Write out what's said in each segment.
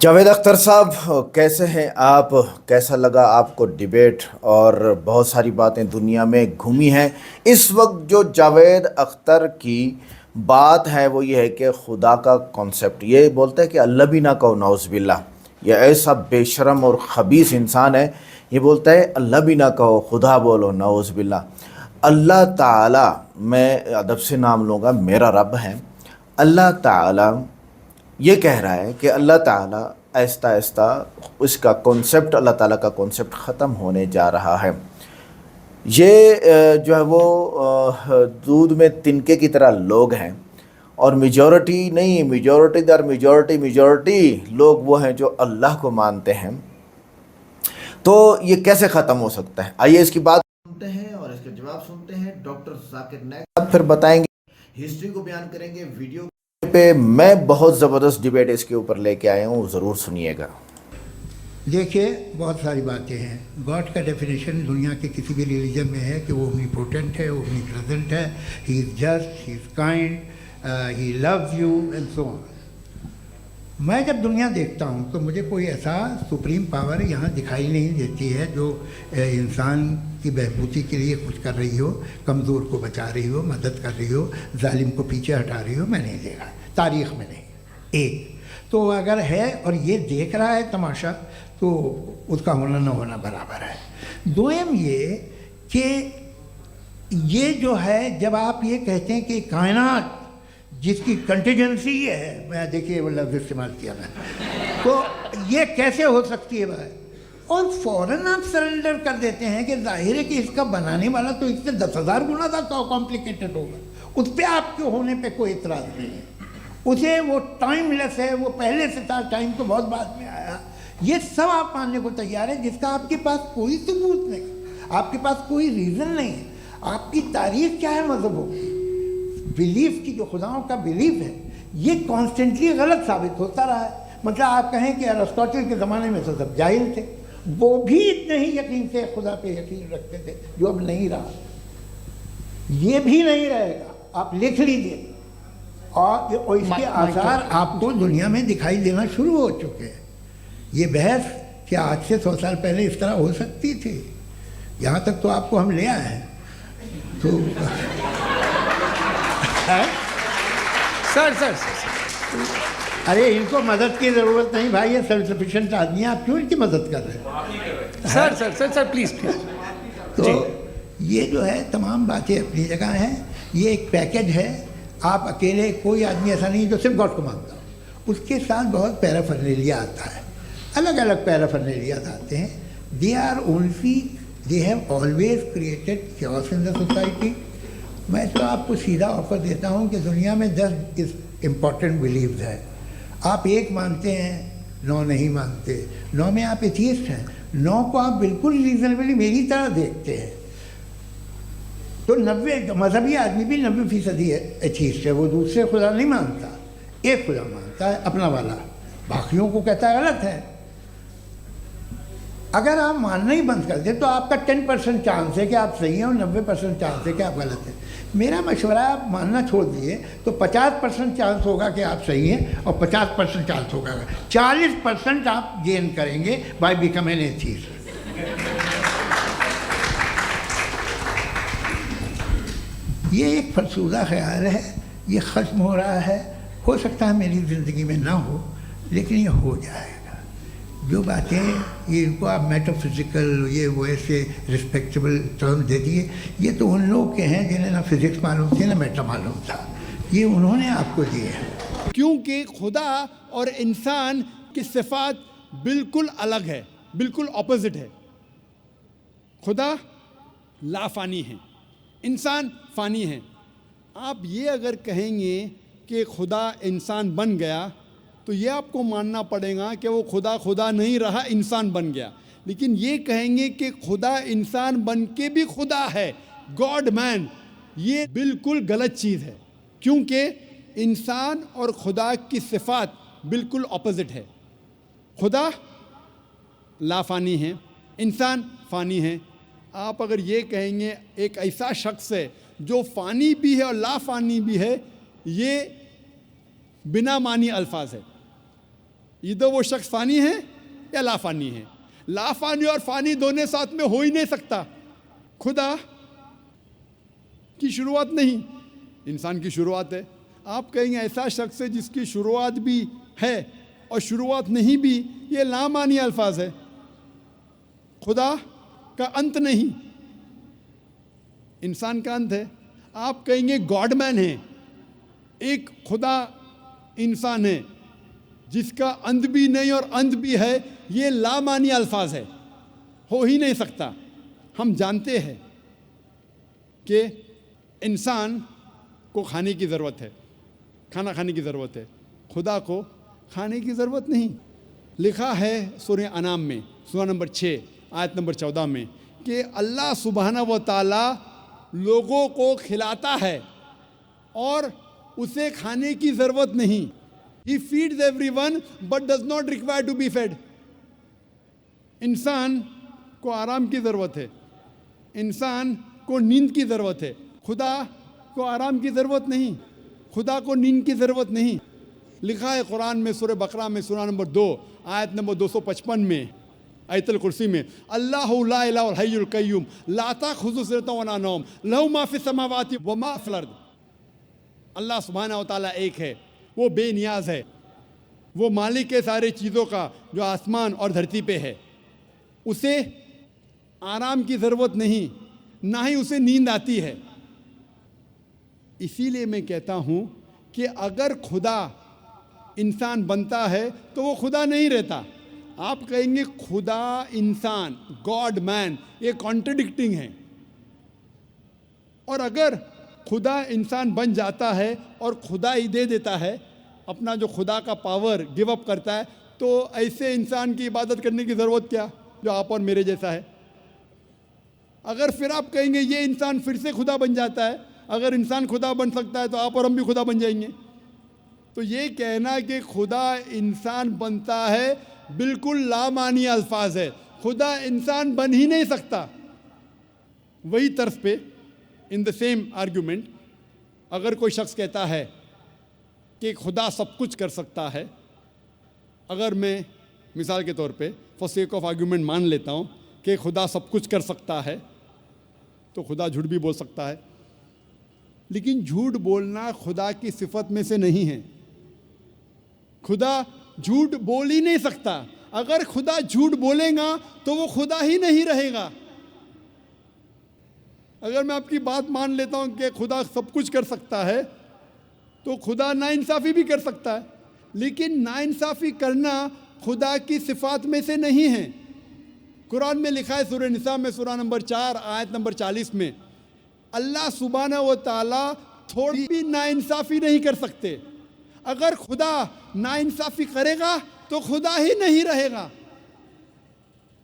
جاوید اختر صاحب کیسے ہیں آپ؟ کیسا لگا آپ کو ڈیبیٹ؟ اور بہت ساری باتیں دنیا میں گھومی ہیں اس وقت. جو جاوید اختر کی بات ہے وہ یہ ہے کہ خدا کا کانسیپٹ یہ بولتا ہے کہ اللہ بھی نہ کہو، نعوذ باللہ. یہ ایسا بے شرم اور خبیث انسان ہے، یہ بولتا ہے اللہ بھی نہ کہو خدا بولو، نعوذ باللہ. اللہ تعالی، میں ادب سے نام لوں گا، میرا رب ہے. اللہ تعالی یہ کہہ رہا ہے کہ اللہ تعالیٰ آہستہ آہستہ اس کا کانسیپٹ، اللہ تعالیٰ کا کانسیپٹ ختم ہونے جا رہا ہے. یہ جو ہے وہ دودھ میں تنکے کی طرح لوگ ہیں، اور میجورٹی نہیں، میجورٹی لوگ وہ ہیں جو اللہ کو مانتے ہیں. تو یہ کیسے ختم ہو سکتا ہے؟ آئیے اس کی بات سنتے ہیں اور اس کے جواب سنتے ہیں. ڈاکٹر ذاکر نائک صاحب پھر بتائیں گے، ہسٹری کو بیان کریں گے. ویڈیو پہ میں بہت زبردست ڈیبیٹ اس کے اوپر لے کے آیا ہوں، ضرور سنیے گا. دیکھیے، بہت ساری باتیں ہیں. گاڈ کا ڈیفینیشن دنیا کے کسی بھی ریلیجن میں ہے کہ وہ اومنی پوٹنٹ ہے، وہ اومنی پریزنٹ ہے. He is just, he is kind, he loves you and so on. میں جب دنیا دیکھتا ہوں تو مجھے کوئی ایسا سپریم پاور یہاں دکھائی نہیں دیتی ہے جو انسان کی بہبودی کے لیے کچھ کر رہی ہو، کمزور کو بچا رہی ہو، مدد کر رہی ہو، ظالم کو پیچھے ہٹا رہی ہو. میں نہیں دیکھا، تاریخ میں نہیں. ایک تو اگر ہے اور یہ دیکھ رہا ہے تماشا تو اس کا ہونا نہ ہونا برابر ہے. دوم یہ کہ یہ جو ہے، جب آپ یہ کہتے ہیں کہ کائنات جس کی کنٹیجنسی ہے، میں دیکھیے وہ لفظ استعمال کیا میں، تو یہ کیسے ہو سکتی ہے بھائی؟ اور فوراً آپ سرنڈر کر دیتے ہیں کہ ظاہر ہے کہ اس کا بنانے والا تو اس سے 10,000 گنا زیادہ کمپلیکیٹڈ ہوگا. اس پہ آپ کے ہونے پہ کوئی اعتراض نہیں ہے. اسے وہ ٹائم لیس ہے، وہ پہلے سے تھا، ٹائم تو بہت بعد میں آیا. یہ سب آپ ماننے کو تیار ہیں جس کا آپ کے پاس کوئی ثبوت نہیں، آپ کے پاس کوئی ریزن نہیں ہے. آپ کی تاریخ کیا ہے مذہبوں کی؟ بلیف کی، جو خداؤں کا بلیف ہے، یہ کانسٹنٹلی غلط ثابت ہوتا رہا ہے. مطلب آپ کہیں کہ ارسطاطل کے زمانے میں تو سب جاہل تھے، وہ بھی اتنے ہی یقین سے خدا پہ یقین رکھتے تھے جو اب نہیں رہا. یہ بھی نہیں رہے گا، آپ لکھ لیجیے. اور اس کے آثار آپ کو دنیا میں دکھائی دینا شروع ہو چکے ہیں. یہ بحث کیا آج سے 100 سال پہلے اس طرح ہو سکتی تھی؟ یہاں تک تو آپ کو ہم لے آئے ہیں. تو سر ارے ان کو مدد کی ضرورت نہیں بھائی، یہ سیلف سفیشینٹ آدمی ہے، آپ کیوں ان کی مدد کر رہے ہیں؟ Sir please. تو یہ جو ہے تمام باتیں اپنی جگہ ہیں. یہ ایک پیکج ہے. آپ اکیلے، کوئی آدمی ایسا نہیں جو صرف گاڈ کو مانتا ہو. اس کے ساتھ بہت پیرافرنیلیا آتا ہے، الگ الگ پیرافرنیلیاز آتے ہیں. They have always created chaos in the society. میں تو آپ کو سیدھا آفر دیتا ہوں کہ دنیا میں 10 امپورٹنٹ بلیوز ہیں. آپ ایک مانتے ہیں، 9 نہیں مانتے. 9 میں آپ ایتھیسٹ ہیں، 9 کو آپ بالکل ریزنیبلی میری طرح دیکھتے ہیں. تو 90 مذہبی آدمی بھی 90% ایتھیسٹ ہے. وہ دوسرے خدا نہیں مانتا، ایک خدا مانتا ہے اپنا والا، باقیوں کو کہتا ہے غلط ہے. اگر آپ ماننا ہی بند کر دیں تو آپ کا 10% چانس ہے کہ آپ صحیح ہیں اور 90% چانس ہے کہ آپ غلط ہیں. میرا مشورہ ہے آپ ماننا چھوڑ دیے تو 50% چانس ہوگا کہ آپ صحیح ہیں اور 50% چانس ہوگا، 40% آپ گین کریں گے بائی بیکم این ایتھیسٹ. یہ ایک فرسودہ خیال ہے، یہ ختم ہو رہا ہے. ہو سکتا ہے میری زندگی میں نہ ہو، لیکن یہ ہو جائے گا. جو باتیں یہ ان کو آپ میٹا فزیکل، یہ وہ ایسے رسپیکٹیبل ٹرم دے دیے، یہ تو ان لوگ کے ہیں جنہیں نہ فزکس معلوم تھی نہ میٹا معلوم تھا. یہ انہوں نے آپ کو دیے ہیں. کیونکہ خدا اور انسان کی صفات بالکل الگ ہے، بالکل اپوزٹ ہے. خدا لافانی ہے، انسان فانی ہے. آپ یہ اگر کہیں گے کہ خدا انسان بن گیا تو یہ آپ کو ماننا پڑے گا کہ وہ خدا نہیں رہا، انسان بن گیا. لیکن یہ کہیں گے کہ خدا انسان بن کے بھی خدا ہے، گاڈ مین، یہ بالکل غلط چیز ہے. کیونکہ انسان اور خدا کی صفات بالکل اپوزٹ ہے. خدا لافانی ہے، انسان فانی ہے. آپ اگر یہ کہیں گے ایک ایسا شخص ہے جو فانی بھی ہے اور لا فانی بھی ہے، یہ بنا معنی الفاظ ہے. ادھر وہ شخص فانی ہے یا لافانی ہے. لافانی اور فانی دونوں ساتھ میں ہو ہی نہیں سکتا. خدا کی شروعات نہیں، انسان کی شروعات ہے. آپ کہیں گے ایسا شخص ہے جس کی شروعات بھی ہے اور شروعات نہیں بھی، یہ لامعنی الفاظ ہے. خدا کا انت نہیں، انسان کا انت ہے. آپ کہیں گے گاڈ مین ہے، ایک خدا انسان ہے جس کا انت بھی نہیں اور انت بھی ہے، یہ لامعنی الفاظ ہے، ہو ہی نہیں سکتا. ہم جانتے ہیں کہ انسان کو کھانے کی ضرورت ہے، کھانا کھانے کی ضرورت ہے، خدا کو کھانے کی ضرورت نہیں. لکھا ہے سورہ انعام میں سورہ نمبر 6 آیت نمبر 14 میں کہ اللہ سبحانہ و تعالیٰ لوگوں کو کھلاتا ہے اور اسے کھانے کی ضرورت نہیں. He feeds everyone but does not require to be fed. انسان کو آرام کی ضرورت ہے، انسان کو نیند کی ضرورت ہے. خدا کو آرام کی ضرورت نہیں، خدا کو نیند کی ضرورت نہیں. لکھا ہے قرآن میں سورہ بقرہ میں سورہ نمبر 2 آیت نمبر 255 میں آیت الکرسی میں اللہ لا الہ الحی القیوم لا تأخذہ سنۃ ولا نوم لہ ما فی السماوات و ما فی الارض. اللہ سبحانہ و تعالیٰ ایک ہے، وہ بے نیاز ہے، وہ مالک ہے سارے چیزوں کا جو آسمان اور دھرتی پہ ہے. اسے آرام کی ضرورت نہیں، نہ ہی اسے نیند آتی ہے. اسی لیے میں کہتا ہوں کہ اگر خدا انسان بنتا ہے تو وہ خدا نہیں رہتا. آپ کہیں گے خدا انسان، گاڈ مین، یہ کانٹرڈکٹنگ ہے. اور اگر خدا انسان بن جاتا ہے اور خدا ہی دے دیتا ہے اپنا جو خدا کا پاور گیو اپ کرتا ہے، تو ایسے انسان کی عبادت کرنے کی ضرورت کیا جو آپ اور میرے جیسا ہے. اگر پھر آپ کہیں گے یہ انسان پھر سے خدا بن جاتا ہے، اگر انسان خدا بن سکتا ہے تو آپ اور ہم بھی خدا بن جائیں گے. تو یہ کہنا کہ خدا انسان بنتا ہے بالکل لامعنی الفاظ ہے. خدا انسان بن ہی نہیں سکتا. وہی طرز پہ ان دا سیم آرگیومنٹ اگر کوئی شخص کہتا ہے کہ خدا سب کچھ کر سکتا ہے، اگر میں مثال کے طور پہ فار سیک آف آرگیومنٹ مان لیتا ہوں کہ خدا سب کچھ کر سکتا ہے، تو خدا جھوٹ بھی بول سکتا ہے. لیکن جھوٹ بولنا خدا کی صفت میں سے نہیں ہے. خدا جھوٹ بول ہی نہیں سکتا. اگر خدا جھوٹ بولے گا تو وہ خدا ہی نہیں رہے گا. اگر میں آپ کی بات مان لیتا ہوں کہ خدا سب کچھ کر سکتا ہے تو خدا ناانصافی بھی کر سکتا ہے، لیکن ناانصافی کرنا خدا کی صفات میں سے نہیں ہے. قرآن میں لکھا ہے سورہ نساء میں سورہ نمبر 4 آیت نمبر 40 میں اللہ سبحانہ و تعالیٰ تھوڑی بھی ناانصافی نہیں کر سکتے. اگر خدا ناانصافی کرے گا تو خدا ہی نہیں رہے گا.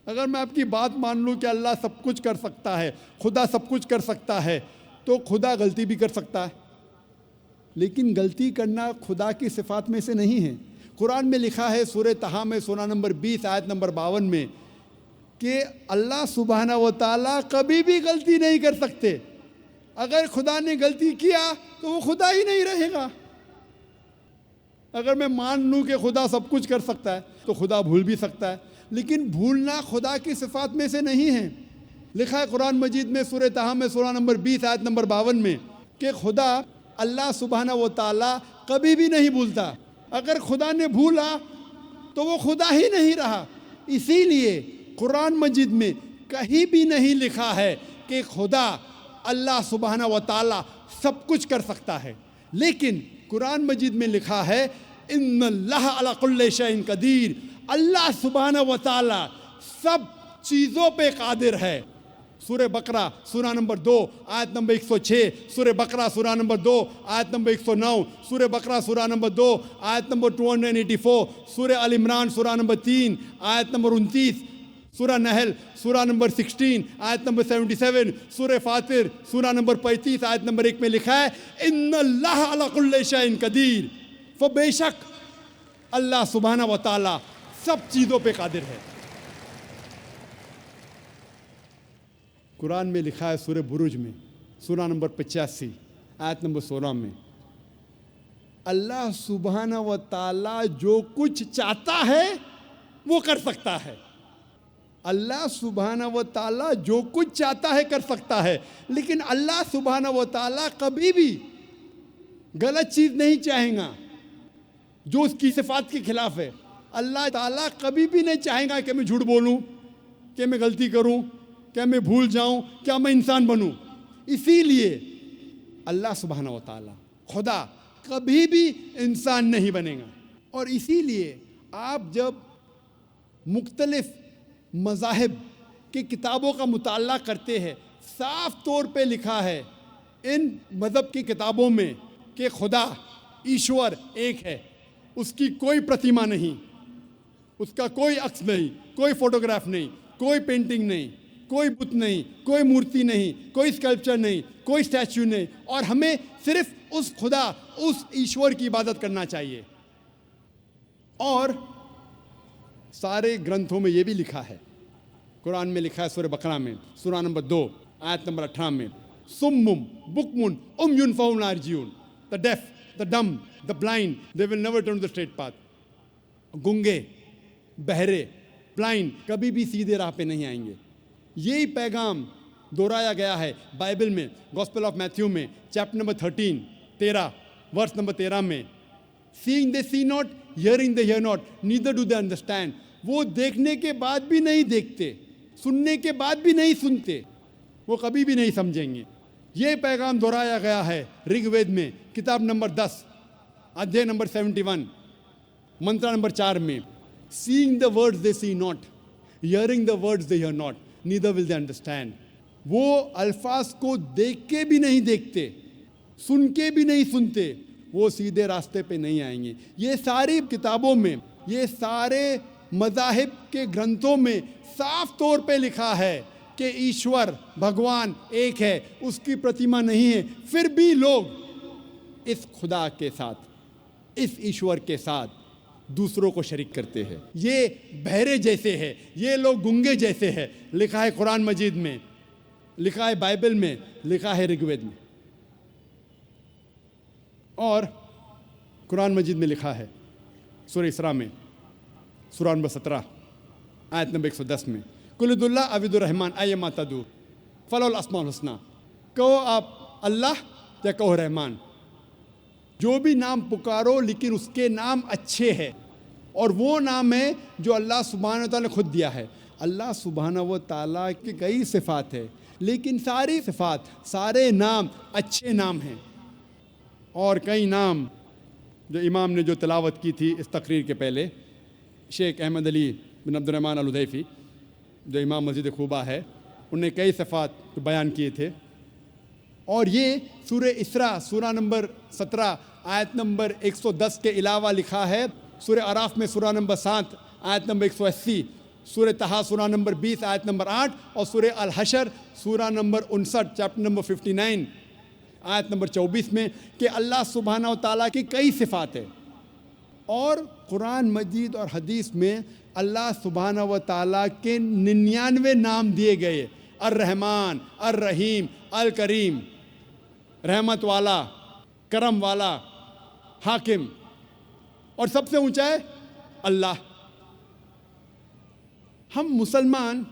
اگر میں آپ کی بات مان لوں کہ اللہ سب کچھ کر سکتا ہے، خدا سب کچھ کر سکتا ہے، تو خدا غلطی بھی کر سکتا ہے. لیکن غلطی کرنا خدا کی صفات میں سے نہیں ہے. قرآن میں لکھا ہے سورہ طٰہٰ میں سورہ نمبر 20 آیت نمبر 52 میں کہ اللہ سبحانہ و تعالیٰ کبھی بھی غلطی نہیں کر سکتے. اگر خدا نے غلطی کیا تو وہ خدا ہی نہیں رہے گا. اگر میں مان لوں کہ خدا سب کچھ کر سکتا ہے تو خدا بھول بھی سکتا ہے، لیکن بھولنا خدا کی صفات میں سے نہیں ہے. لکھا ہے قرآن مجید میں سورہ طٰہٰ میں سورہ نمبر 20 آیت نمبر 52 میں کہ خدا اللہ سبحانہ و تعالیٰ کبھی بھی نہیں بھولتا. اگر خدا نے بھولا تو وہ خدا ہی نہیں رہا. اسی لیے قرآن مجید میں کہیں بھی نہیں لکھا ہے کہ خدا اللہ سبحانہ و تعالیٰ سب کچھ کر سکتا ہے. لیکن قرآن مجید میں لکھا ہے ان اللہ علی کل شیء قدیر، اللہ سبحانہ و تعالیٰ سب چیزوں پہ قادر ہے. سورہ بقرہ سورہ نمبر 2 آیت نمبر 106، سورہ بقرہ سورہ نمبر 2 آیت نمبر 109، سورہ بقرہ سورہ نمبر 2 آیت نمبر 284، سورہ آل عمران سورہ نمبر 3 آیت نمبر 29، سورہ نحل سورہ نمبر 16 آیت نمبر 77، سورہ فاطر سورہ نمبر 35 آیت نمبر 1 میں لکھا ہے ان اللہ علی کل شیء قدیر. بے شک اللہ سبحانہ و تعالیٰ سب چیزوں پہ قادر ہے. قرآن میں لکھا ہے سورہ بروج میں سورہ نمبر 85 آیت نمبر 16 میں اللہ سبحانہ و تعالیٰ جو کچھ چاہتا ہے وہ کر سکتا ہے. اللہ سبحانہ و تعالیٰ جو کچھ چاہتا ہے کر سکتا ہے، لیکن اللہ سبحانہ و تعالیٰ کبھی بھی غلط چیز نہیں چاہیں گا جو اس کی صفات کے خلاف ہے. اللہ تعالیٰ کبھی بھی نہیں چاہیں گا کہ میں جھوٹ بولوں، کہ میں غلطی کروں، کہ میں بھول جاؤں، کیا میں انسان بنوں. اسی لیے اللہ سبحانہ و تعالیٰ خدا کبھی بھی انسان نہیں بنے گا. اور اسی لیے آپ جب مختلف مذاہب کی کتابوں کا مطالعہ کرتے ہیں، صاف طور پہ لکھا ہے ان مذہب کی کتابوں میں کہ خدا ایشور ایک ہے، اس کی کوئی پرتیما نہیں، اس کا کوئی عکس نہیں، کوئی فوٹوگراف نہیں، کوئی پینٹنگ نہیں، کوئی بت نہیں، کوئی مورتی نہیں، کوئی اسکلپچر نہیں، کوئی اسٹیچو نہیں، اور ہمیں صرف اس خدا، اس ایشور کی عبادت کرنا چاہیے. اور سارے گرنتھوں میں یہ بھی لکھا ہے، قرآن میں لکھا ہے سورہ بقرہ میں سورہ نمبر 2 آیت نمبر 18 میں، سمم بکمن عمیٌ فہم لا یرجعون، the deaf, the dumb, the blind, they will never turn to the straight path. گنگے، بہرے، بلائنڈ کبھی بھی سیدھے راہ پہ نہیں آئیں گے. یہی پیغام دہرایا گیا ہے بائبل میں، گوسپل آف میتھیو میں چیپٹر نمبر 13 ورس نمبر 13 میں، seeing they see not, hearing they hear not, neither do they understand. وہ دیکھنے کے بعد بھی نہیں دیکھتے، سننے کے بعد بھی نہیں سنتے، وہ کبھی بھی نہیں سمجھیں گے. یہ پیغام دہرایا گیا ہے رگ وید میں کتاب نمبر 10 ادھیے نمبر 71 منترا نمبر 4 میں، seeing the words they see not, hearing the words they hear not, neither will they understand. وہ الفاظ کو دیکھ کے بھی نہیں دیکھتے، سن کے بھی نہیں سنتے، وہ سیدھے راستے پہ نہیں آئیں گے. یہ ساری کتابوں میں، یہ سارے مذاہب کے گرنتھوں میں صاف طور پہ لکھا ہے کہ ایشور بھگوان ایک ہے، اس کی پرتیما نہیں ہے. پھر بھی لوگ اس خدا کے ساتھ، اس ایشور کے ساتھ دوسروں کو شریک کرتے ہیں. یہ بہرے جیسے ہے، یہ لوگ گنگے جیسے ہے. لکھا ہے قرآن مجید میں، لکھا ہے بائبل میں، لکھا ہے رگ وید میں. اور قرآن مجید میں لکھا ہے سورہ اسراء میں سورہ نمبر 17 آیت نمبر 110 میں، قل ادعوا اللہ او ادعوا الرحمن ایما تدعوا فلہ الاسماء الحسنی. کہو آپ اللہ یا کہو رحمان، جو بھی نام پکارو لیکن اس کے نام اچھے ہیں، اور وہ نام ہے جو اللہ سبحانہ و تعالیٰ نے خود دیا ہے. اللہ سبحانہ و تعالیٰ کی کئی صفات ہے، لیکن ساری صفات، سارے نام اچھے نام ہیں. اور کئی نام جو امام نے جو تلاوت کی تھی اس تقریر کے پہلے، شیخ احمد علی بن عبد الرحمن الحذیفی جو امام مسجد خوبہ ہے، انہوں نے کئی صفات بیان کیے تھے. اور یہ سورہ اسراء سورہ نمبر 17 آیت نمبر 110 کے علاوہ لکھا ہے سورہ اعراف میں سورہ نمبر 7 آیت نمبر 180، سورہ طٰہٰ سورہ نمبر 20 آیت نمبر 8، اور سورہ الحشر سورہ نمبر 59 چیپٹر نمبر 59 آیت نمبر 24 میں کہ اللہ سبحانہ و تعالیٰ کی کئی صفات ہیں. اور قرآن مجید اور حدیث میں اللہ سبحانہ و تعالیٰ کے 99 نام دیے گئے، الرحمن، الرحیم، الکریم، رحمت والا، کرم والا، حاکم، اور سب سے اونچا ہے اللہ. ہم مسلمان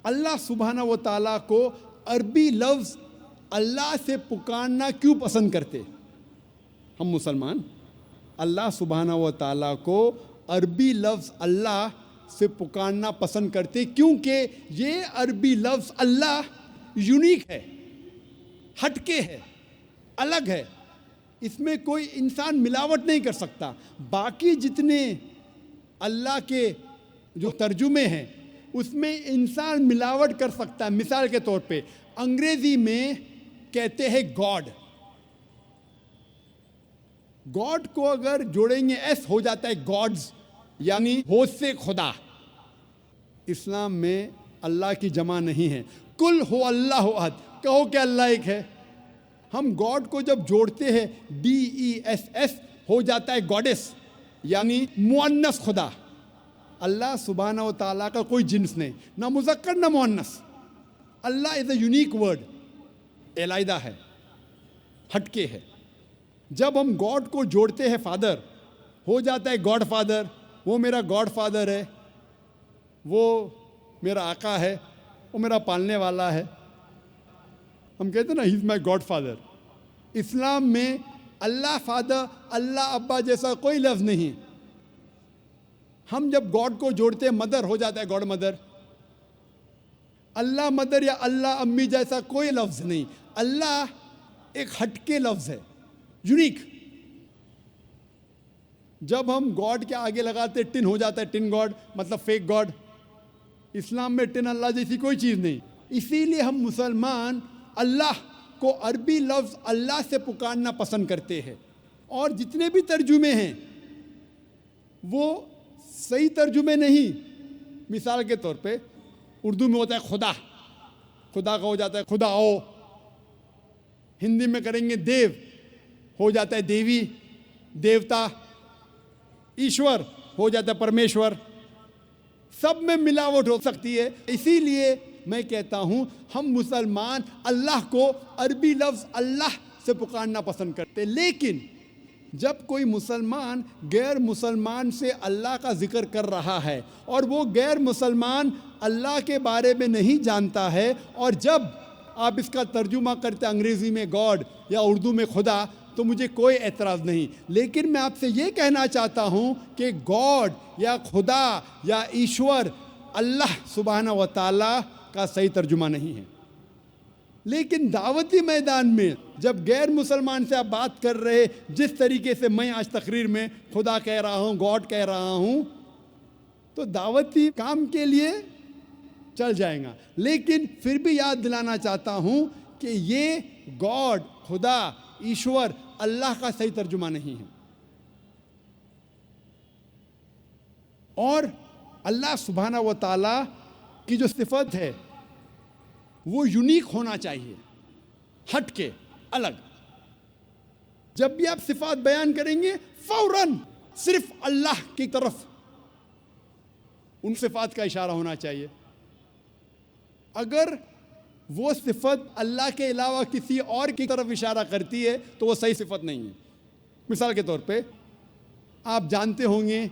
اللہ سبحانہ و تعالیٰ کو عربی لفظ اللہ سے پکارنا کیوں پسند کرتے؟ ہم مسلمان اللہ سبحانہ و تعالیٰ کو عربی لفظ اللہ سے پکارنا پسند کرتے کیونکہ یہ عربی لفظ اللہ یونیک ہے، ہٹ کے ہے، الگ ہے. اس میں کوئی انسان ملاوٹ نہیں کر سکتا. باقی جتنے اللہ کے جو ترجمے ہیں اس میں انسان ملاوٹ کر سکتا ہے. مثال کے طور پہ انگریزی میں کہتے ہیں گاڈ، گاڈ کو اگر جوڑیں گے ایس ہو جاتا ہے گاڈز، یعنی ہوش سے خدا. اسلام میں اللہ کی جمع نہیں ہے. کل ہو اللہ احد، کہو کہ اللہ ایک ہے. ہم گاڈ کو جب جوڑتے ہیں DESS ہو جاتا ہے گاڈس، یعنی مؤنث خدا. اللہ سبحانہ و تعالیٰ کا کوئی جنس نہیں، نہ مذکر نہ مؤنث. اللہ از اے یونیک ورڈ، علیحدہ ہے، ہٹ کے ہے. جب ہم گاڈ کو جوڑتے ہیں فادر، ہو جاتا ہے گاڈ فادر، وہ میرا گاڈ فادر ہے، وہ میرا آقا ہے، وہ میرا پالنے والا ہے. ہم کہتے ہیں نا ہی از مائی گاڈ فادر. اسلام میں اللہ فادر، اللہ ابا جیسا کوئی لفظ نہیں. ہم جب گاڈ کو جوڑتے ہیں مدر، ہو جاتا ہے گاڈ مدر. اللہ مدر یا اللہ امی جیسا کوئی لفظ نہیں. اللہ ایک ہٹ کے لفظ ہے، یونیک. جب ہم گاڈ کے آگے لگاتے ٹن، ہو جاتا ہے ٹن گاڈ، مطلب فیک گاڈ. اسلام میں ٹن اللہ جیسی کوئی چیز نہیں. اسی لیے ہم مسلمان اللہ کو عربی لفظ اللہ سے پکارنا پسند کرتے ہیں. اور جتنے بھی ترجمے ہیں وہ صحیح ترجمے نہیں. مثال کے طور پہ اردو میں ہوتا ہے خدا، خدا کا ہو جاتا ہے خداؤ. ہندی میں کریں گے دیو، ہو جاتا ہے دیوی، دیوتا. ایشور ہو جاتا ہے پرمیشور. سب میں ملاوٹ ہو سکتی ہے. اسی لیے میں کہتا ہوں ہم مسلمان اللہ کو عربی لفظ اللہ سے پکارنا پسند کرتے. لیکن جب کوئی مسلمان غیر مسلمان سے اللہ کا ذکر کر رہا ہے اور وہ غیر مسلمان اللہ کے بارے میں نہیں جانتا ہے، اور جب آپ اس کا ترجمہ کرتے انگریزی میں گاڈ یا اردو میں خدا، تو مجھے کوئی اعتراض نہیں. لیکن میں آپ سے یہ کہنا چاہتا ہوں کہ گاڈ یا خدا یا ایشور اللہ سبحانہ و تعالیٰ کا صحیح ترجمہ نہیں ہے. لیکن دعوتی میدان میں جب غیر مسلمان سے آپ بات کر رہے، جس طریقے سے میں آج تقریر میں خدا کہہ رہا ہوں، گاڈ کہہ رہا ہوں، تو دعوتی کام کے لیے چل جائیں گا. لیکن پھر بھی یاد دلانا چاہتا ہوں کہ یہ گاڈ، خدا، ایشور اللہ کا صحیح ترجمہ نہیں ہے. اور اللہ سبحانہ و تعالیٰ کی جو صفت ہے وہ یونیک ہونا چاہیے، ہٹ کے، الگ. جب بھی آپ صفات بیان کریں گے فوراً صرف اللہ کی طرف ان صفات کا اشارہ ہونا چاہیے. اگر وہ صفت اللہ کے علاوہ کسی اور کی طرف اشارہ کرتی ہے تو وہ صحیح صفت نہیں ہے. مثال کے طور پہ آپ جانتے ہوں گے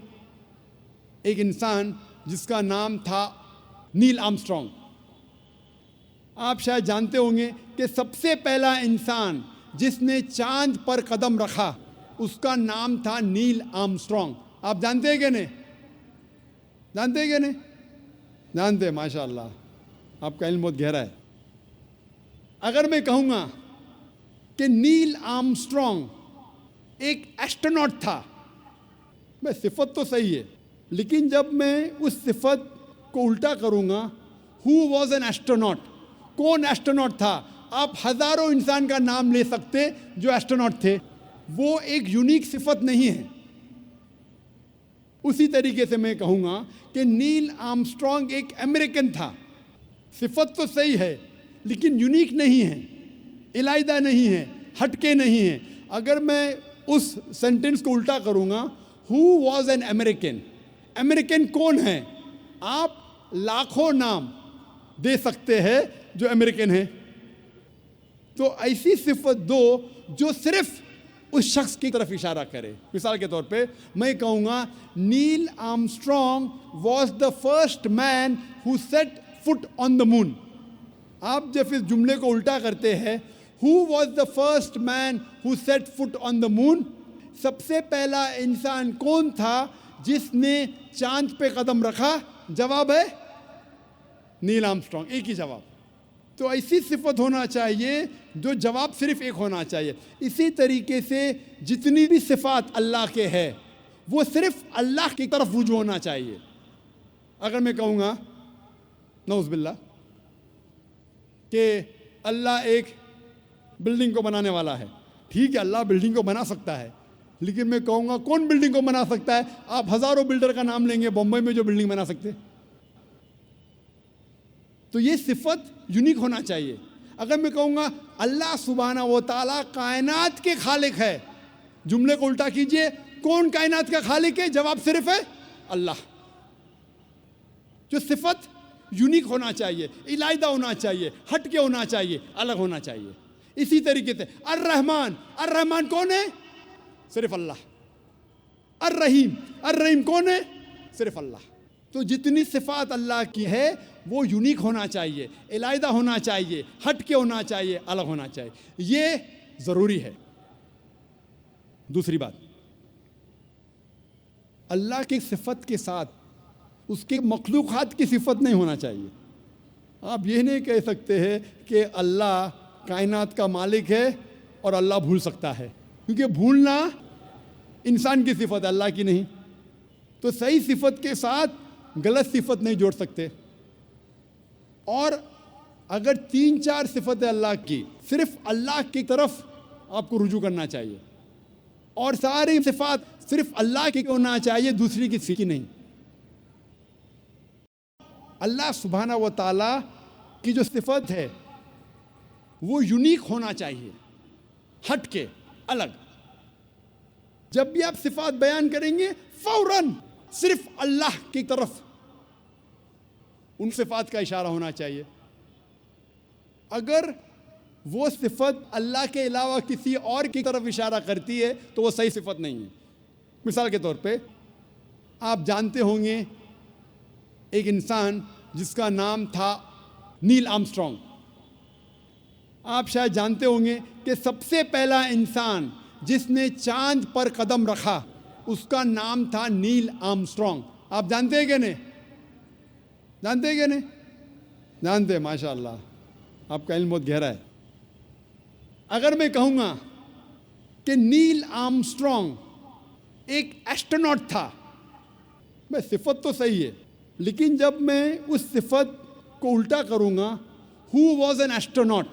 ایک انسان جس کا نام تھا نیل آرمسٹرانگ. آپ شاید جانتے ہوں گے کہ سب سے پہلا انسان جس نے چاند پر قدم رکھا اس کا نام تھا نیل آرمسٹرانگ. آپ جانتے ہیں کہ نہیں؟ جانتے ہیں کہ نہیں؟ جانتے ہیں، ماشاء اللہ آپ کا علم بہت گہرا ہے. اگر میں کہوں گا کہ نیل آرمسٹرانگ ایک ایسٹروناٹ تھا، میں صفت تو صحیح ہے، لیکن جب میں اس صفت کو الٹا کروں گا، ہو واز این ایسٹروناٹ، کون ایسٹروناٹ تھا؟ آپ ہزاروں انسان کا نام لے سکتے جو ایسٹروناٹ تھے. وہ ایک یونیک صفت نہیں ہے. اسی طریقے سے میں کہوں گا کہ نیل آرمسٹرانگ ایک امریکن تھا. صفت تو صحیح ہے لیکن یونیک نہیں ہے، علیحدہ نہیں ہے، ہٹ کے نہیں ہے. اگر میں اس سینٹنس کو الٹا کروں گا، who was an American, American کون ہے؟ آپ لاکھوں نام دے سکتے ہیں جو امریکن ہیں. تو ایسی صفت دو جو صرف اس شخص کی طرف اشارہ کرے. مثال کے طور پہ میں کہوں گا Neil Armstrong was the first man who set foot on the moon. آپ جب اس جملے کو الٹا کرتے ہیں، who was the first man who set foot on the moon, سب سے پہلا انسان کون تھا جس نے چاند پہ قدم رکھا؟ جواب ہے نیل آرمسٹرانگ. ایک ہی جواب. تو ایسی صفت ہونا چاہیے جو جواب صرف ایک ہونا چاہیے. اسی طریقے سے جتنی بھی صفات اللہ کے ہے وہ صرف اللہ کی طرف رجوع ہونا چاہیے. اگر میں کہوں گا نعوذ باللہ کہ اللہ ایک بلڈنگ کو بنانے والا ہے، ٹھیک ہے اللہ بلڈنگ کو بنا سکتا ہے، لیکن میں کہوں گا کون بلڈنگ کو بنا سکتا ہے؟ آپ ہزاروں بلڈر کا نام لیں گے بمبئی میں جو بلڈنگ بنا سکتے. تو یہ صفت یونیک ہونا چاہیے. اگر میں کہوں گا اللہ سبحانہ و تعالیٰ کائنات کے خالق ہے، جملے کو الٹا کیجئے، کون کائنات کا خالق ہے؟ جواب صرف ہے اللہ. جو صفت یونیک ہونا چاہیے، علیحدہ ہونا چاہیے، ہٹ کے ہونا چاہیے، الگ ہونا چاہیے. اسی طریقے سے الرحمن، الرحمن کون ہے؟ صرف اللہ. الرحیم، الرحیم کون ہے؟ صرف اللہ. تو جتنی صفات اللہ کی ہے وہ یونیک ہونا چاہیے، علیحدہ ہونا چاہیے، ہٹ کے ہونا چاہیے، الگ ہونا چاہیے. یہ ضروری ہے. دوسری بات، اللہ کی صفت کے ساتھ اس کے مخلوقات کی صفت نہیں ہونا چاہیے. آپ یہ نہیں کہہ سکتے ہیں کہ اللہ کائنات کا مالک ہے اور اللہ بھول سکتا ہے، کیونکہ بھولنا انسان کی صفت ہے، اللہ کی نہیں. تو صحیح صفت کے ساتھ غلط صفت نہیں جوڑ سکتے. اور اگر 3-4 صفتیں اللہ کی، صرف اللہ کی طرف آپ کو رجوع کرنا چاہیے، اور ساری صفات صرف اللہ کی ہونا چاہیے، دوسری کسی کی نہیں. اللہ سبحانہ و تعالیٰ کی جو صفت ہے وہ یونیک ہونا چاہیے، ہٹ کے، الگ. جب بھی آپ صفات بیان کریں گے فوراً صرف اللہ کی طرف ان صفات کا اشارہ ہونا چاہیے. اگر وہ صفت اللہ کے علاوہ کسی اور کی طرف اشارہ کرتی ہے تو وہ صحیح صفت نہیں ہے. مثال کے طور پہ آپ جانتے ہوں گے ایک انسان جس کا نام تھا نیل آرمسٹرانگ. آپ شاید جانتے ہوں گے کہ سب سے پہلا انسان جس نے چاند پر قدم رکھا اس کا نام تھا نیل آرمسٹرانگ. آپ جانتے ہیں کہ نہیں؟ جانتے ہیں کہ نہیں؟ جانتے ہیں، ماشاء اللہ آپ کا علم بہت گہرا ہے. اگر میں کہوں گا کہ نیل آرمسٹرانگ ایک ایسٹروناٹ تھا، میں صفت تو صحیح ہے، لیکن جب میں اس صفت کو الٹا کروں گا، ہو واز این ایسٹروناٹ،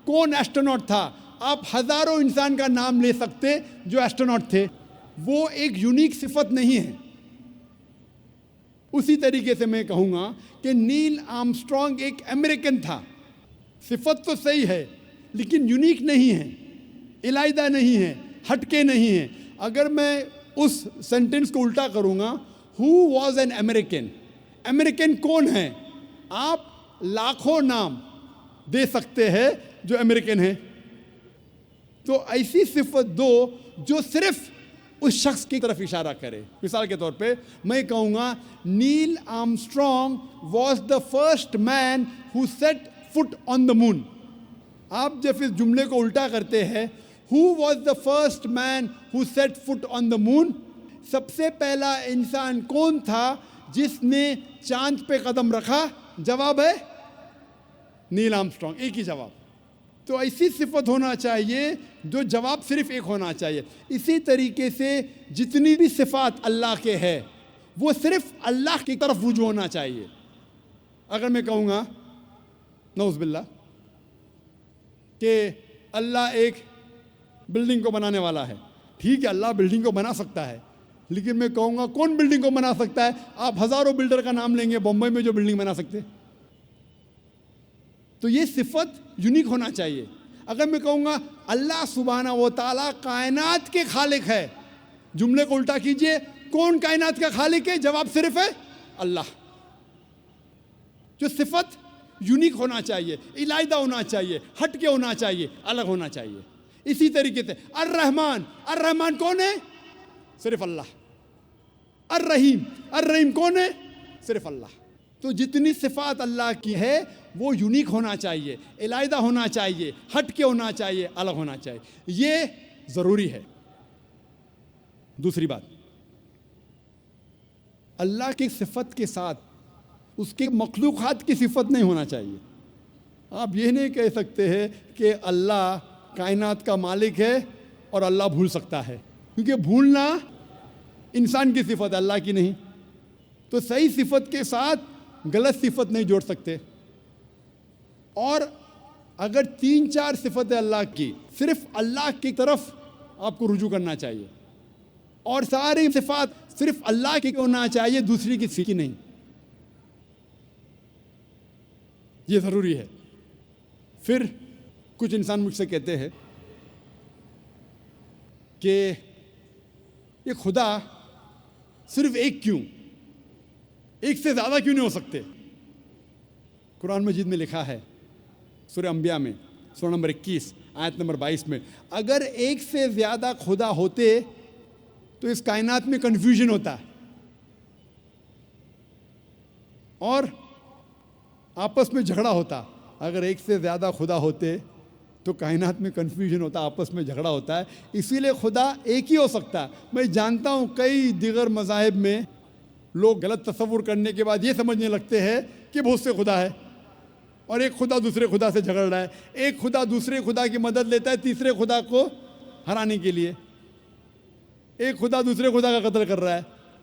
کون ایسٹروناٹ تھا؟ آپ ہزاروں انسان کا نام لے سکتے جو ایسٹروناٹ تھے، وہ ایک یونیک صفت نہیں ہے. اسی طریقے سے میں کہوں گا کہ نیل آرمسٹرانگ ایک امریکن تھا، صفت تو صحیح ہے لیکن یونیک نہیں ہے، علیحدہ نہیں ہے، ہٹ کے نہیں ہے. اگر میں اس سینٹنس کو الٹا کروں گا، who was an American, American کون ہے؟ آپ لاکھوں نام دے سکتے ہیں جو امریکن ہیں. تو ایسی صفت دو جو صرف اس شخص کی طرف اشارہ کرے. مثال کے طور پہ میں کہوں گا Neil Armstrong was the first man who set foot on the moon. آپ جب اس جملے کو الٹا کرتے ہیں، who was the first man who set foot on the moon, سب سے پہلا انسان کون تھا جس نے چاند پہ قدم رکھا؟ جواب ہے نیل آرمسٹرانگ. ایک ہی جواب. تو ایسی صفت ہونا چاہیے جو جواب صرف ایک ہونا چاہیے. اسی طریقے سے جتنی بھی صفات اللہ کے ہے وہ صرف اللہ کی طرف رجوع ہونا چاہیے. اگر میں کہوں گا نعوذ باللہ کہ اللہ ایک بلڈنگ کو بنانے والا ہے، ٹھیک ہے اللہ بلڈنگ کو بنا سکتا ہے، لیکن میں کہوں گا کون بلڈنگ کو بنا سکتا ہے؟ آپ ہزاروں بلڈر کا نام لیں گے بمبئی میں جو بلڈنگ بنا سکتے. تو یہ صفت یونیک ہونا چاہیے. اگر میں کہوں گا اللہ سبحانہ و تعالیٰ کائنات کے خالق ہے، جملے کو الٹا کیجئے، کون کائنات کا خالق ہے؟ جواب صرف ہے اللہ. جو صفت یونیک ہونا چاہیے، علیحدہ ہونا چاہیے، ہٹ کے ہونا چاہیے، الگ ہونا چاہیے. اسی طریقے سے الرحمن، الرحمن کون ہے؟ صرف اللہ. الرحیم، الرحیم کون ہے؟ صرف اللہ. تو جتنی صفات اللہ کی ہے وہ یونیک ہونا چاہیے، علیحدہ ہونا چاہیے، ہٹ کے ہونا چاہیے، الگ ہونا چاہیے. یہ ضروری ہے. دوسری بات، اللہ کی صفت کے ساتھ اس کے مخلوقات کی صفت نہیں ہونا چاہیے. آپ یہ نہیں کہہ سکتے ہیں کہ اللہ کائنات کا مالک ہے اور اللہ بھول سکتا ہے، کیونکہ بھولنا انسان کی صفت ہے، اللہ کی نہیں. تو صحیح صفت کے ساتھ غلط صفت نہیں جوڑ سکتے. اور اگر 3-4 صفتیں اللہ کی، صرف اللہ کی طرف آپ کو رجوع کرنا چاہیے، اور ساری صفات صرف اللہ کی ہونا چاہیے، دوسری کسی کی نہیں. یہ ضروری ہے. پھر کچھ انسان مجھ سے کہتے ہیں کہ یہ خدا صرف ایک کیوں، ایک سے زیادہ کیوں نہیں ہو سکتے؟ قرآن مجید میں لکھا ہے سورہ انبیاء میں سورہ نمبر 21 آیت نمبر 22 میں، اگر ایک سے زیادہ خدا ہوتے تو اس کائنات میں کنفیوژن ہوتا ہے اور آپس میں جھگڑا ہوتا. اگر ایک سے زیادہ خدا ہوتے تو کائنات میں کنفیوژن ہوتا, آپس میں جھگڑا ہوتا ہے. اسی لیے خدا ایک ہی ہو سکتا ہے. میں جانتا ہوں کئی دیگر مذاہب میں لوگ غلط تصور کرنے کے بعد یہ سمجھنے لگتے ہیں کہ بہت سے خدا ہے اور ایک خدا دوسرے خدا سے جھگڑ رہا ہے, ایک خدا دوسرے خدا کی مدد لیتا ہے تیسرے خدا کو ہرانے کے لیے, ایک خدا دوسرے خدا کا قتل کر رہا ہے.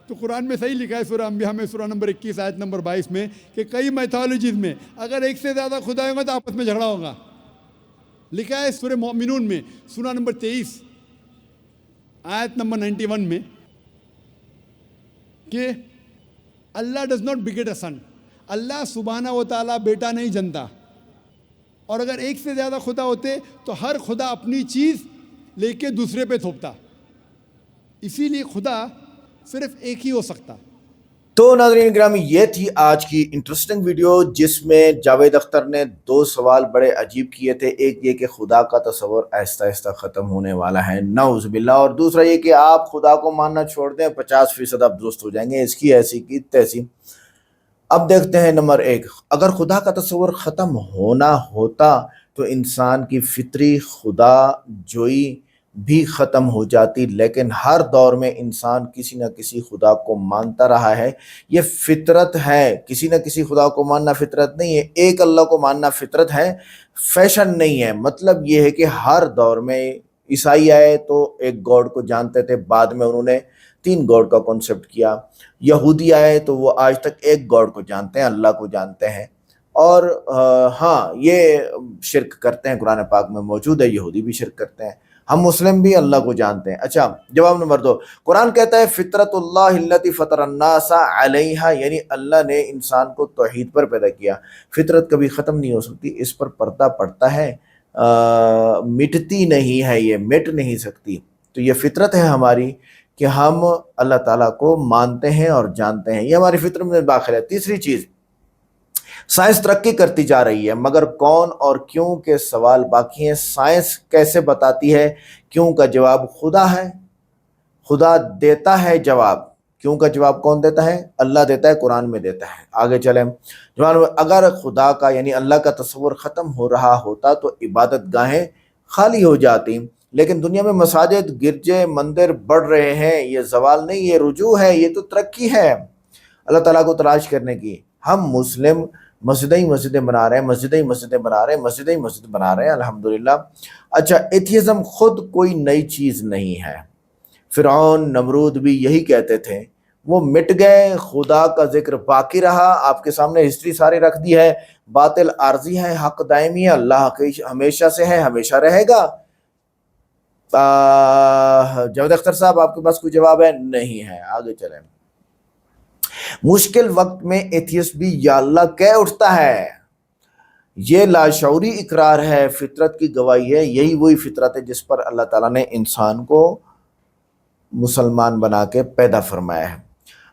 تو قرآن میں صحیح لکھا ہے سورہ انبیاء میں سورہ نمبر 21 آیت نمبر 22 میں کہ کئی میتھالوجیز میں اگر ایک سے زیادہ خدا ہوگا تو آپس میں جھگڑا ہوگا. لکھا ہے سورہ مومنون میں سورہ نمبر 23 آیت نمبر 91 میں کہ اللہ ڈز ناٹ بگیٹ اے سن, اللہ سبحانہ و تعالیٰ بیٹا نہیں جنتا. اور اگر ایک سے زیادہ خدا ہوتے تو ہر خدا اپنی چیز لے کے دوسرے پہ تھوپتا. اسی لیے خدا صرف ایک ہی ہو سکتا. تو ناظرین گرامی, یہ تھی آج کی انٹرسٹنگ ویڈیو جس میں جاوید اختر نے 2 سوال بڑے عجیب کیے تھے. ایک یہ کہ خدا کا تصور آہستہ آہستہ ختم ہونے والا ہے, نعوذ باللہ, اور دوسرا یہ کہ آپ خدا کو ماننا چھوڑ دیں 50% آپ درست ہو جائیں گے. اس کی ایسی کی تیسی. اب دیکھتے ہیں نمبر 1, اگر خدا کا تصور ختم ہونا ہوتا تو انسان کی فطری خدا جوئی بھی ختم ہو جاتی, لیکن ہر دور میں انسان کسی نہ کسی خدا کو مانتا رہا ہے. یہ فطرت ہے, کسی نہ کسی خدا کو ماننا فطرت نہیں ہے, ایک اللہ کو ماننا فطرت ہے, فیشن نہیں ہے. مطلب یہ ہے کہ ہر دور میں عیسائی آئے تو ایک گاڈ کو جانتے تھے, بعد میں انہوں نے 3 گاڈ کا کنسپٹ کیا. یہودی آئے تو وہ آج تک ایک گاڈ کو جانتے ہیں, اللہ کو جانتے ہیں. اور ہاں, یہ شرک کرتے ہیں, قرآن پاک میں موجود ہے, یہودی بھی شرک کرتے ہیں, ہم مسلم بھی اللہ کو جانتے ہیں. اچھا, جواب نمبر 2, قرآن کہتا ہے فطرت اللہ التی فطر الناس علیہا, یعنی اللہ نے انسان کو توحید پر پیدا کیا. فطرت کبھی ختم نہیں ہو سکتی, اس پر پردہ پڑتا ہے, مٹتی نہیں ہے, یہ مٹ نہیں سکتی. تو یہ فطرت ہے ہماری کہ ہم اللہ تعالیٰ کو مانتے ہیں اور جانتے ہیں, یہ ہماری فطرت میں داخل ہے. تیسری چیز, سائنس ترقی کرتی جا رہی ہے مگر کون اور کیوں کے سوال باقی ہیں. سائنس کیسے بتاتی ہے کیوں کا جواب خدا ہے, خدا دیتا ہے جواب. کیوں کا جواب کون دیتا ہے؟ اللہ دیتا ہے, قرآن میں دیتا ہے. آگے چلیں. اگر خدا کا یعنی اللہ کا تصور ختم ہو رہا ہوتا تو عبادت گاہیں خالی ہو جاتی, لیکن دنیا میں مساجد, گرجے, مندر بڑھ رہے ہیں. یہ زوال نہیں, یہ رجوع ہے, یہ تو ترقی ہے اللہ تعالیٰ کو تلاش کرنے کی. ہم مسلم مسجدیں بنا رہے ہیں, مسجدیں بنا رہے ہیں, الحمدللہ. اچھا, ایتھیزم خود کوئی نئی چیز نہیں ہے. فرعون, نمرود بھی یہی کہتے تھے, وہ مٹ گئے, خدا کا ذکر باقی رہا. آپ کے سامنے ہسٹری ساری رکھ دی ہے. باطل عارضی ہے, حق دائمی ہے, اللہ ہمیشہ سے ہے, ہمیشہ رہے گا. جاوید اختر صاحب, آپ کے پاس کوئی جواب ہے؟ نہیں ہے. آگے چلیں. مشکل وقت میں ایتھیسٹ بھی یا اللہ کہہ اٹھتا ہے. یہ لاشعوری اقرار ہے, فطرت کی گواہی ہے. یہی وہی فطرت ہے جس پر اللہ تعالیٰ نے انسان کو مسلمان بنا کے پیدا فرمایا ہے.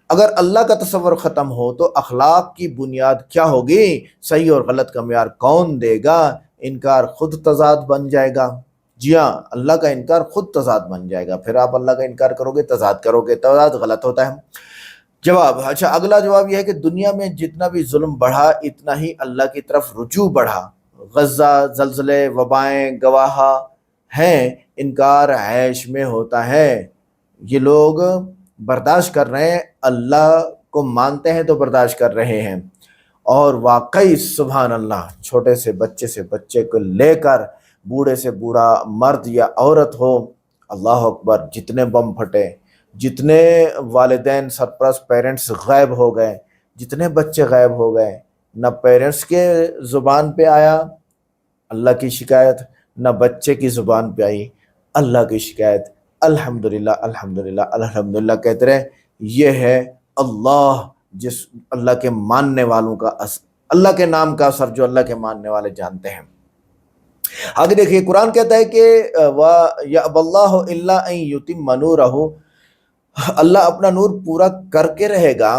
اگر اللہ کا تصور ختم ہو تو اخلاق کی بنیاد کیا ہوگی؟ صحیح اور غلط کا معیار کون دے گا؟ انکار خود تضاد بن جائے گا. جی ہاں, اللہ کا انکار خود تضاد بن جائے گا. پھر آپ اللہ کا انکار کرو گے, تضاد کرو گے, تضاد غلط ہوتا ہے. جواب, اچھا اگلا جواب یہ ہے کہ دنیا میں جتنا بھی ظلم بڑھا اتنا ہی اللہ کی طرف رجوع بڑھا. غزہ, زلزلے, وبائیں گواہ ہیں. انکار عیش میں ہوتا ہے. یہ لوگ برداشت کر رہے ہیں, اللہ کو مانتے ہیں تو برداشت کر رہے ہیں. اور واقعی سبحان اللہ, چھوٹے سے بچے کو لے کر بوڑھے سے بوڑھا, مرد یا عورت ہو, اللہ اکبر, جتنے بم پھٹے, جتنے والدین سرپرست پیرنٹس غائب ہو گئے, جتنے بچے غائب ہو گئے. نہ پیرنٹس کے زبان پہ آیا اللہ کی شکایت, نہ بچے کی زبان پہ آئی اللہ کی شکایت. الحمدللہ الحمدللہ الحمدللہ کہتے رہے. یہ ہے اللہ, جس اللہ کے ماننے والوں کا اثر, اللہ کے نام کا اثر جو اللہ کے ماننے والے جانتے ہیں. آگے دیکھیے, قرآن کہتا ہے کہ وَيَأْبَى اللَّهُ إِلَّا أَن يُتِمَّ نُورَهُ, اللہ اپنا نور پورا کر کے رہے گا,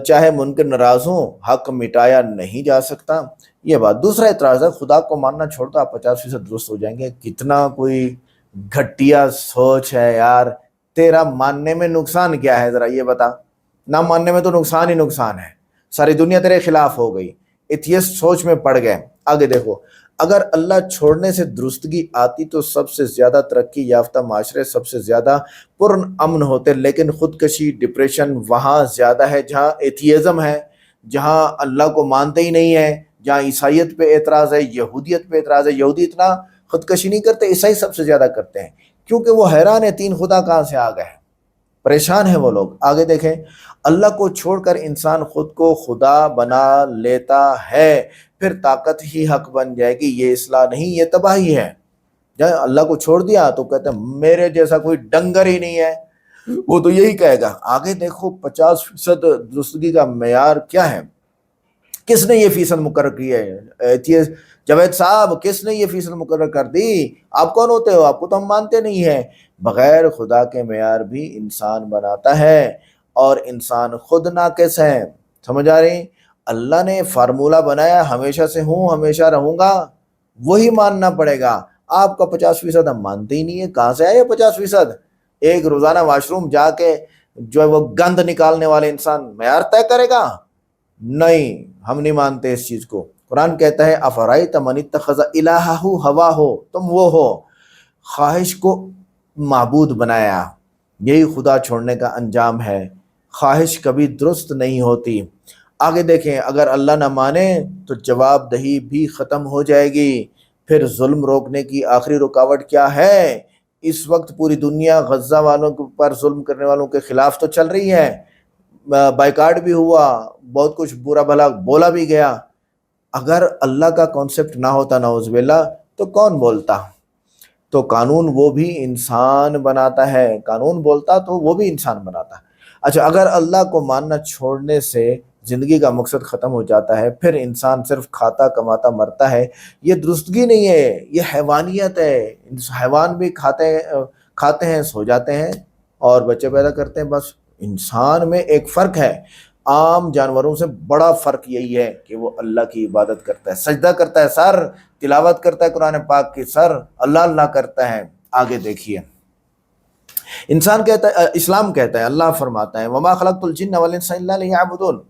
چاہے منکر ناراض ہوں, حق مٹایا نہیں جا سکتا. یہ بات. دوسرا اعتراض ہے, خدا کو ماننا چھوڑ دو آپ 50% درست ہو جائیں گے. کتنا کوئی گھٹیا سوچ ہے یار, تیرا ماننے میں نقصان کیا ہے ذرا یہ بتا. نہ ماننے میں تو نقصان ہی نقصان ہے, ساری دنیا تیرے خلاف ہو گئی, ایتھیسٹ سوچ میں پڑ گئے. آگے دیکھو, اگر اللہ چھوڑنے سے درستگی آتی تو سب سے زیادہ ترقی یافتہ معاشرے سب سے زیادہ پرامن ہوتے, لیکن خودکشی ڈپریشن وہاں زیادہ ہے جہاں ایتھیزم ہے, جہاں اللہ کو مانتے ہی نہیں ہے, جہاں عیسائیت پہ اعتراض ہے, یہودیت پہ اعتراض ہے. یہودی اتنا خودکشی نہیں کرتے, عیسائی سب سے زیادہ کرتے ہیں, کیونکہ وہ حیران ہے تین خدا کہاں سے آ گئے, پریشان ہیں وہ لوگ. آگے دیکھیں, اللہ کو چھوڑ کر انسان خود کو خدا بنا لیتا ہے, پھر طاقت ہی حق بن جائے گی. یہ اصلاح نہیں, یہ تباہی ہے. جب اللہ کو چھوڑ دیا تو کہتے ہیں میرے جیسا کوئی ڈنگر ہی نہیں ہے, وہ تو یہی کہے گا. آگے دیکھو 50% درستگی کا معیار کیا ہے, کس نے یہ فیصد مقرر کی ہے؟ جاوید صاحب, کس نے یہ فیصد مقرر کر دی؟ آپ کون ہوتے ہو؟ آپ کو تو ہم مانتے نہیں ہیں. بغیر خدا کے معیار بھی انسان بناتا ہے, اور انسان خود ناقص ہے. سمجھ آ رہی؟ اللہ نے فارمولہ بنایا, ہمیشہ سے ہوں ہمیشہ رہوں گا, وہی ماننا پڑے گا. آپ کا 50% ہم مانتے ہی نہیں ہے. کہاں سے آئے 50%؟ ایک روزانہ واش روم جا کے جو ہے وہ گند نکالنے والے انسان معیار طے کرے گا؟ نہیں, ہم نہیں مانتے اس چیز کو. قرآن کہتا ہے افرائیت من اتخذ الہہ ہوا ہو, تم وہ ہو خواہش کو معبود بنایا, یہی خدا چھوڑنے کا انجام ہے. خواہش کبھی درست نہیں ہوتی. آگے دیکھیں, اگر اللہ نہ مانے تو جواب دہی بھی ختم ہو جائے گی. پھر ظلم روکنے کی آخری رکاوٹ کیا ہے؟ اس وقت پوری دنیا غزہ والوں پر ظلم کرنے والوں کے خلاف تو چل رہی ہے, بائیکاٹ بھی ہوا, بہت کچھ برا بھلا بولا بھی گیا. اگر اللہ کا کانسیپٹ نہ ہوتا نعوذ باللہ تو کون بولتا؟ تو قانون وہ بھی انسان بناتا ہے, قانون بولتا تو وہ بھی انسان بناتا. اچھا, اگر اللہ کو ماننا چھوڑنے سے زندگی کا مقصد ختم ہو جاتا ہے, پھر انسان صرف کھاتا کماتا مرتا ہے, یہ درستگی نہیں ہے, یہ حیوانیت ہے. حیوان بھی کھاتے ہیں سو جاتے ہیں اور بچے پیدا کرتے ہیں, بس. انسان میں ایک فرق ہے, عام جانوروں سے بڑا فرق یہی ہے کہ وہ اللہ کی عبادت کرتا ہے, سجدہ کرتا ہے سر, تلاوت کرتا ہے قرآن پاک کی سر, اللہ اللہ کرتا ہے. آگے دیکھیے, انسان کہتا ہے, اسلام کہتا ہے, اللہ فرماتا ہے وما خلقت الجن والانس الا لیعبدون,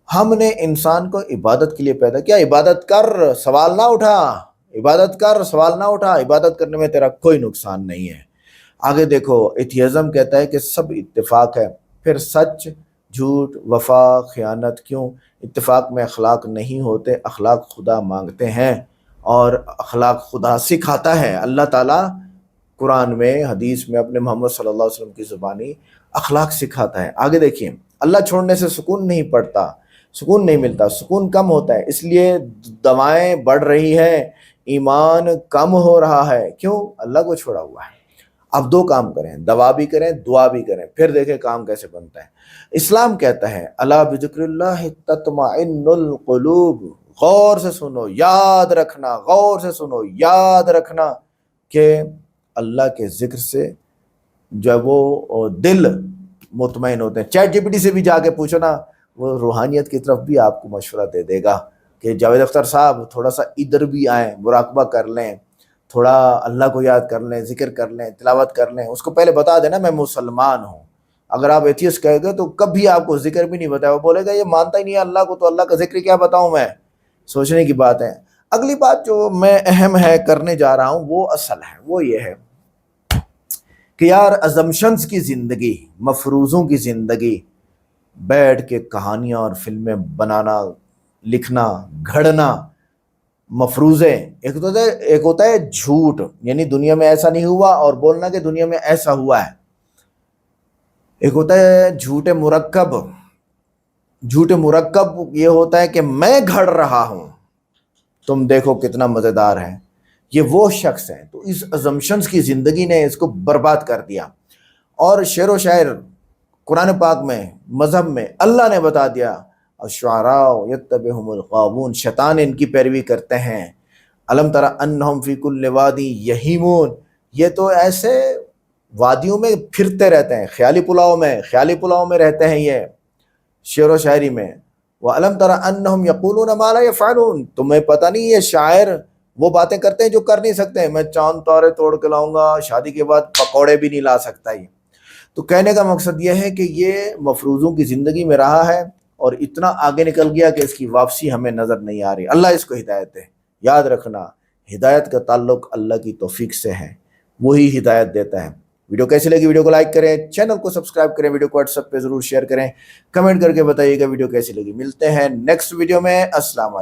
ہم نے انسان کو عبادت کے لیے پیدا کیا. عبادت کر, سوال نہ اٹھا, عبادت کر, سوال نہ اٹھا, عبادت کرنے میں تیرا کوئی نقصان نہیں ہے. آگے دیکھو, ایتھیزم کہتا ہے کہ سب اتفاق ہے, پھر سچ, جھوٹ, وفا, خیانت کیوں؟ اتفاق میں اخلاق نہیں ہوتے, اخلاق خدا مانگتے ہیں اور اخلاق خدا سکھاتا ہے. اللہ تعالیٰ قرآن میں, حدیث میں اپنے محمد صلی اللہ علیہ وسلم کی زبانی اخلاق سکھاتا ہے. آگے دیکھیے, اللہ چھوڑنے سے سکون نہیں پڑتا, سکون نہیں ملتا, سکون کم ہوتا ہے. اس لیے دوائیں بڑھ رہی ہیں, ایمان کم ہو رہا ہے. کیوں؟ اللہ کو چھوڑا ہوا ہے. اب دو کام کریں, دوا بھی کریں, دعا بھی کریں, پھر دیکھیں کام کیسے بنتا ہے. اسلام کہتا ہے الا بذکر اللہ تطمئن القلوب, غور سے سنو, یاد رکھنا, غور سے سنو, یاد رکھنا کہ اللہ کے ذکر سے جو ہے وہ دل مطمئن ہوتے ہیں. چیٹ جی پی ٹی سے بھی جا کے پوچھو نا, وہ روحانیت کی طرف بھی آپ کو مشورہ دے دے گا کہ جاوید اختر صاحب تھوڑا سا ادھر بھی آئیں, مراقبہ کر لیں, تھوڑا اللہ کو یاد کر لیں, ذکر کر لیں, تلاوت کر لیں. اس کو پہلے بتا دینا میں مسلمان ہوں. اگر آپ ایتھیسٹ کہے گے تو کبھی آپ کو ذکر بھی نہیں بتایا, وہ بولے گا یہ مانتا ہی نہیں ہے اللہ کو, تو اللہ کا ذکر کیا بتاؤں میں. سوچنے کی بات ہے. اگلی بات جو میں اہم ہے کرنے جا رہا ہوں وہ اصل ہے, وہ یہ ہے کہ یار ازمپشنز کی زندگی, مفروضوں کی زندگی, بیٹھ کے کہانیاں اور فلمیں بنانا, لکھنا, گھڑنا, مفروضے. ایک ہوتا ہے جھوٹ, یعنی دنیا میں ایسا نہیں ہوا, اور بولنا کہ دنیا میں ایسا ہوا ہے. ایک ہوتا ہے جھوٹ مرکب. جھوٹ مرکب یہ ہوتا ہے کہ میں گھڑ رہا ہوں, تم دیکھو کتنا مزیدار ہے. یہ وہ شخص ہے. تو اس ازمپشنز کی زندگی نے اس کو برباد کر دیا. اور شعر و شاعر قرآن پاک میں, مذہب میں اللہ نے بتا دیا الشعراء یتبعہم الغاوون, شیطان ان کی پیروی کرتے ہیں. الم تر انہم فی کل وادی یہیمون, یہ تو ایسے وادیوں میں پھرتے رہتے ہیں, خیالی پلاؤ میں رہتے ہیں یہ شعر و شاعری میں. وَأَلَمْ تَرَ أَنَّهُمْ يَقُولُونَ مَا لَا يَفْعَلُونَ, تمہیں پتہ نہیں یہ شاعر وہ باتیں کرتے ہیں جو کر نہیں سکتے. میں چاند تارے توڑ کے لاؤں گا, شادی کے بعد پکوڑے بھی نہیں لا سکتا یہ. تو کہنے کا مقصد یہ ہے کہ یہ مفروضوں کی زندگی میں رہا ہے اور اتنا آگے نکل گیا کہ اس کی واپسی ہمیں نظر نہیں آ رہی. اللہ اس کو ہدایت دے. یاد رکھنا ہدایت کا تعلق اللہ کی توفیق سے ہے, وہی ہدایت دیتا ہے. ویڈیو کیسی لگی ویڈیو کو لائک کریں, چینل کو سبسکرائب کریں, ویڈیو کو واٹس ایپ پہ ضرور شیئر کریں, کمنٹ کر کے بتائیے گا ویڈیو کیسی لگی. ملتے ہیں نیکسٹ ویڈیو میں. السلام علیکم.